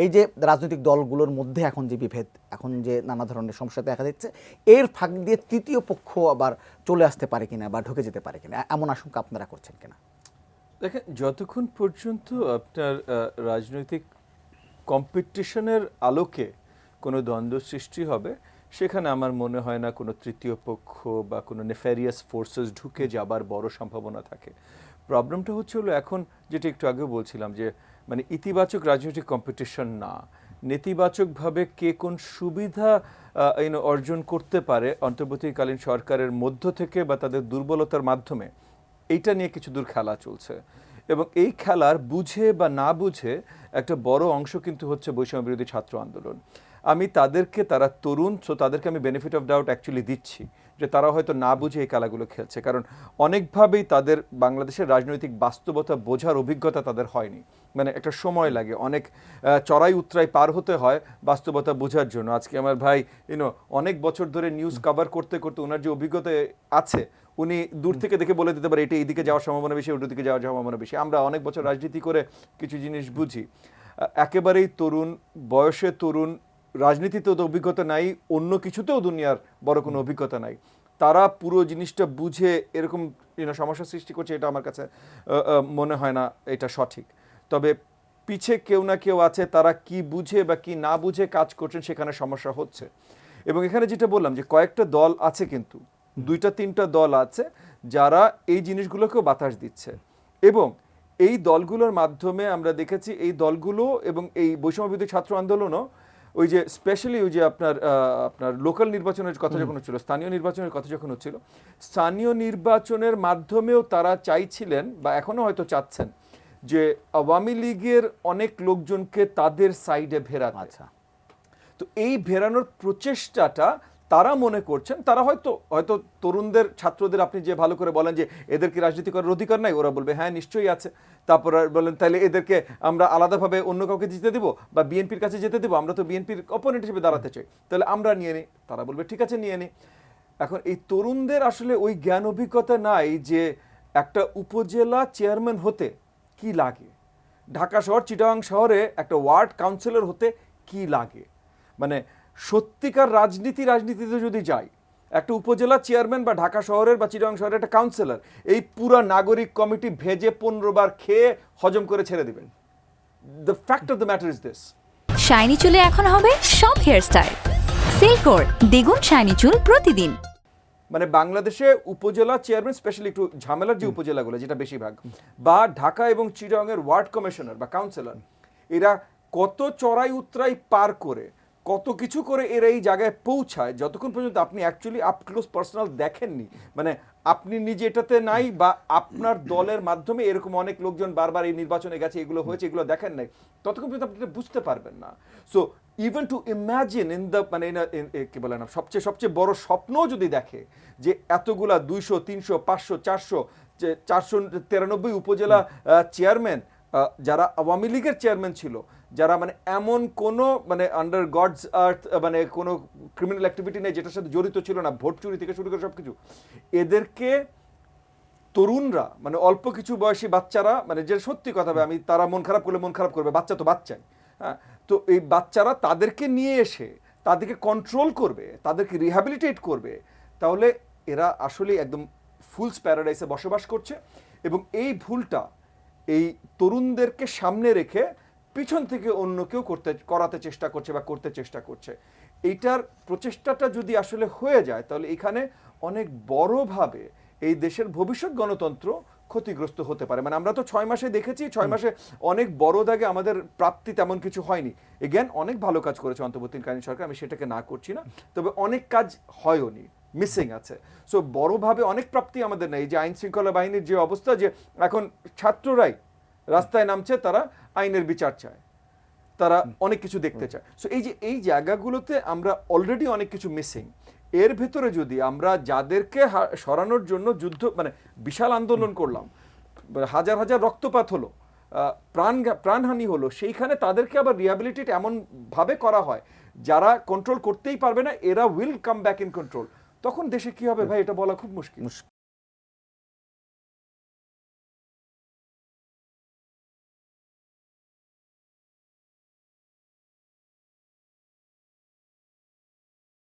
এই যে রাজনৈতিক দলগুলোর মধ্যে এখন যে বিভেদ, এখন যে নানা ধরনের সমস্যা দেখা দিচ্ছে, এর ফাঁক দিয়ে তৃতীয় পক্ষ আবার চলে আসতে পারে কিনা বা ঢুকে যেতে পারে কিনা, এমন আশঙ্কা আপনারা করছেন কিনা? দেখেন, যতক্ষণ পর্যন্ত আপনার রাজনৈতিক কম্পিটিশনের আলোকে কোনো দ্বন্দ্ব সৃষ্টি হবে, সেখানে আমার মনে হয় না কোনো তৃতীয় পক্ষ বা কোনো নেফেরিয়াস ফোর্সেস ঢুকে যাবার বড় সম্ভাবনা থাকে। প্রবলেমটা হলো এখন যেটা একটু আগেও বলছিলাম যে মানে ইতিবাচক রাজনৈতিক কম্পিটিশন না, নেতিবাচকভাবে কে কোন সুবিধা অর্জন করতে পারে অন্তর্বর্তীকালীন সরকারের মধ্য থেকে বা তাদের দুর্বলতার মাধ্যমে, এইটা নিয়ে কিছু দূর খেলা চলছে। এবং এই খেলার বুঝে বা না বুঝে একটা বড় অংশ কিন্তু হচ্ছে বৈষম্য বিরোধী ছাত্র আন্দোলন। তারা তরুণ, সো তাদেরকে আমি বেনিফিট অফ ডাউট অ্যাকচুয়ালি দিচ্ছি যে তারা হয়তো না বুঝে এই খেলাগুলো খেলছে, কারণ অনেকভাবেই তাদের বাংলাদেশের রাজনৈতিক বাস্তবতা বোঝার অভিজ্ঞতা তাদের হয়নি। মানে একটা সময় লাগে, অনেক চড়াই উতরাই পার হতে হয় বাস্তবতা বোঝার জন্য। আজকে আমার ভাই অনেক বছর ধরে নিউজ কভার করতে করতে ওনার যে অভিজ্ঞতা আছে, উনি দূর থেকে দেখে বলে দিতে পারে এটা এইদিকে যাওয়ার সম্ভাবনা বেশি, ওটার দিকে যাওয়ার সম্ভাবনা বেশি। আমরা অনেক বছর রাজনীতি করে কিছু জিনিস বুঝি। একেবারেই তরুণ বয়সে তরুণ, রাজনীতিতেও তো অভিজ্ঞতা নাই, অন্য কিছুতেও দুনিয়ার বড় কোনো অভিজ্ঞতা নাই, তারা পুরো জিনিসটা বুঝে এরকম সমস্যা সৃষ্টি করছে, এটা আমার কাছে মনে হয় না এটা সঠিক। তবে পিছে কেউ না কেউ আছে, তারা কি বুঝে বা কি না বুঝে কাজ করছেন, সেখানে সমস্যা হচ্ছে। এবং এখানে যেটা বললাম যে কয়েকটা দল আছে, কিন্তু দুইটা তিনটা দল আছে যারা এই জিনিসগুলোকেও বাতাস দিচ্ছে। এবং এই দলগুলোর মাধ্যমে আমরা দেখেছি এই দলগুলো এবং এই বৈষম্যবিরোধী ছাত্র আন্দোলনও ওই যে স্পেশালি ওই যে আপনার লোকাল নির্বাচনের কথা যখন হচ্ছিল, স্থানীয় নির্বাচনের কথা যখন হচ্ছিল, স্থানীয় নির্বাচনের মাধ্যমেও তারা চাইছিলেন বা এখনো হয়তো চাচ্ছেন যে আওয়ামী লীগের অনেক লোকজনকে তাদের সাইডে ভেড়াতে। আচ্ছা, তো এই ভেড়ানোর প্রচেষ্টাটা তারা মনে করছেন, তারা হয়তো তরুণদের, ছাত্রদের আপনি যে ভালো করে বলেন যে এদের কি রাজনীতি করার অধিকার নাই, ওরা বলবে হ্যাঁ নিশ্চয়ই আছে। তারপর বলেন তাহলে এদেরকে আমরা আলাদাভাবে অন্য কাউকে জিতে দেবো বা বিএনপির কাছে যেতে দেবো, আমরা তো বিএনপির অপোনেন্ট হিসেবে দাঁড়াতে চাই, তাহলে আমরা নিয়ে নিই। তারা বলবে ঠিক আছে নিয়ে নিই। এখন এই তরুণদের আসলে ওই জ্ঞান অভিজ্ঞতা নাই যে একটা উপজেলা চেয়ারম্যান হতে কি লাগে, ঢাকা শহর চিটাগাং শহরে একটা ওয়ার্ড কাউন্সিলর হতে কি লাগে। মানে সত্যিকার রাজনীতিতে যদি যাই, একটা উপজেলা চেয়ারম্যান বা ঢাকা শহরের বা চিটাগাং শহরের একটা কাউন্সিলর এই পুরা নাগরিক কমিটি ভেজে 15 বার খেয়ে হজম করে ছেড়ে দিবেন। The fact of the matter is this, shiny চুলে এখন হবে সব হেয়ারস্টাইল। সিল্কোর দ্বিগুণ শাইনি চুল প্রতিদিন। মানে বাংলাদেশে উপজেলা চেয়ারম্যান, স্পেশালি একটু ঝামেলার যে উপজেলাগুলো যেটা বেশিরভাগ, বা ঢাকা এবং চিটাগাংয়ের ওয়ার্ড কমিশনার বা কাউন্সিলর, এরা কত চড়াই উতরাই পার করে, কত কিছু করে এরা এই জায়গায় পৌঁছায়, যতক্ষণ পর্যন্ত আপনি অ্যাকচুয়ালি আপ ক্লোজ পার্সোনাল দেখেননি, মানে আপনি নিজে এটাতে নাই বা আপনার দলের মাধ্যমে এরকম অনেক লোকজন বারবার এই নির্বাচনে গেছে, এগুলো হয়েছে, এগুলো দেখেন নাই, ততক্ষণ পর্যন্ত আপনি বুঝতে পারবেন না। So even to imagine in the মানে কি বলে না, সবচেয়ে বড় স্বপ্ন যদি দেখে যে এতগুলা 200 300 500 400 493 উপজেলা চেয়ারম্যান, যারা আওয়ামী লীগের চেয়ারম্যান ছিল, যারা মানে এমন কোনো মানে আন্ডার গডস আর্থ মানে কোনো ক্রিমিনাল অ্যাক্টিভিটি নেই যেটার সাথে জড়িত ছিল না, ভোট চুরি থেকে শুরু করে সবকিছু, এদেরকে তরুণরা মানে অল্প কিছু বয়সী বাচ্চারা, মানে যে সত্যি কথা, আমি তারা মন খারাপ করলে মন খারাপ করবে, বাচ্চা তো বাচ্চাই, হ্যাঁ, তো এই বাচ্চারা তাদেরকে নিয়ে এসে তাদেরকে কন্ট্রোল করবে, তাদেরকে রিহ্যাবিলিটেট করবে, তাহলে এরা আসলে একদম ফুলস প্যারাডাইসে বসবাস করছে। এবং এই ভুলটা এই তরুণদেরকে সামনে রেখে পিছন থেকে অন্য কেউ করাতে চেষ্টা করছে বা করতে চেষ্টা করছে। এইটার প্রচেষ্টাটা যদি আসলে হয়ে যায়, তাহলে এখানে অনেক বড়ভাবে এই দেশের ভবিষ্যৎ গণতন্ত্র ক্ষতিগ্রস্ত হতে পারে। মানে আমরা তো 6 মাসে দেখেছি, 6 মাসে অনেক বড় দাগে আমাদের প্রাপ্তি তেমন কিছু হয়নি। এগেন অনেক ভালো কাজ করেছে অন্তর্বর্তীকালীন সরকার, আমি সেটাকে না করছি না, তবে অনেক কাজ হয়নি, মিসিং আছে। সো বড়ভাবে অনেক প্রাপ্তি আমাদের নেই। যে আইন শৃঙ্খলা বাহিনীর যে অবস্থা, যে এখন ছাত্ররাই রাস্তায় নামছে, তারা আইনের বিচার চায়, তারা অনেক কিছু দেখতে চায়। সো এই জায়গাগুলোতে আমরা অলরেডি অনেক কিছু মিসিং। এর ভেতরে যদি আমরা যাদেরকে সরানোর জন্য যুদ্ধ মানে বিশাল আন্দোলন করলাম, হাজার হাজার রক্তপাত হলো, প্রাণহানি হলো, সেইখানে তাদেরকে আবার রিহ্যাবিলিটেট এমন ভাবে করা হয় যারা কন্ট্রোল করতেই পারবে না, এরা will come back in control, তখন দেশে কি হবে ভাই, এটা বলা খুব মুশকিল।